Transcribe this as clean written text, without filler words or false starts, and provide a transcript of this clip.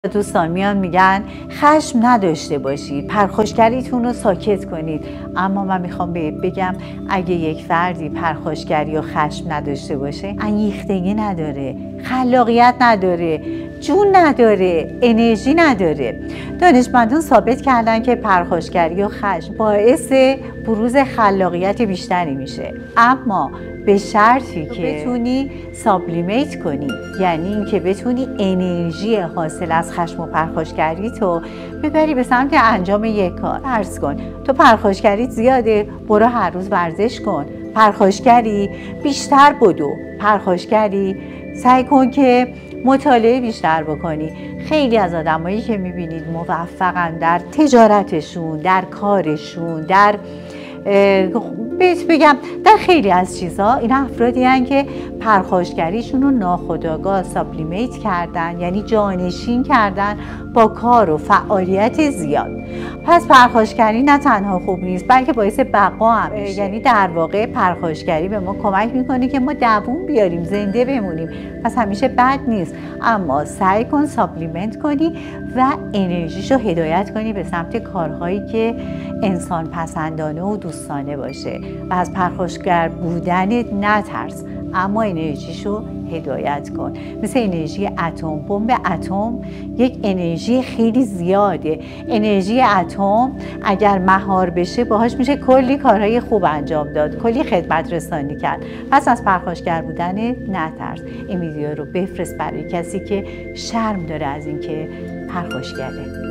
دوستان میان میگن خشم نداشته باشید، پرخاشگریتون رو ساکت کنید. اما من میخوام بگم اگه یک فردی پرخاشگری و خشم نداشته باشه، انگیختگی نداره، خلاقیت نداره، جون نداره، انرژی نداره. دانشمندان ثابت کردن که پرخاشگری و خشم باعث بروز خلاقیت بیشتری میشه، اما به شرطی که بتونی سابلیمیت کنی، یعنی اینکه بتونی انرژی حاصل از خشم و پرخاشگری تو ببری به سمت انجام یک کار. فرض کن تو پرخاشگریت زیاده، برو هر روز ورزش کن. پرخاشگری بیشتر بدو. پرخاشگری سعی کن که مطالعه بیشتر بکنی. خیلی از آدمایی که میبینید موفقن در تجارتشون، در کارشون، در بگم در خیلی از چیزها، این افرادی هستند که پرخاشگریشون رو ناخودآگاه سابلیمیت کردن، یعنی جانشین کردن با کار و فعالیت زیاد. پس پرخاشگری نه تنها خوب نیست، بلکه باعث بقا هم میشه. یعنی در واقع پرخاشگری به ما کمک میکنه که ما دووم بیاریم، زنده بمونیم. پس همیشه بد نیست، اما سعی کن سابلیمنت کنی و انرژیشو هدایت کنی به سمت کارهایی که انسان پسندانه و دوستانه باشه. و از پرخاشگر بودن نترس، اما انرژیشو هدایت کن. مثل انرژی اتم، بمب اتم یک انرژی خیلی زیاده. انرژی اتم اگر مهار بشه باهاش میشه کلی کارهای خوب انجام داد، کلی خدمت رسانی کرد. پس از پرخاشگر بودن نترس. این ویدیو رو بفرست برای کسی که شرم داره از اینکه پرخاشگره.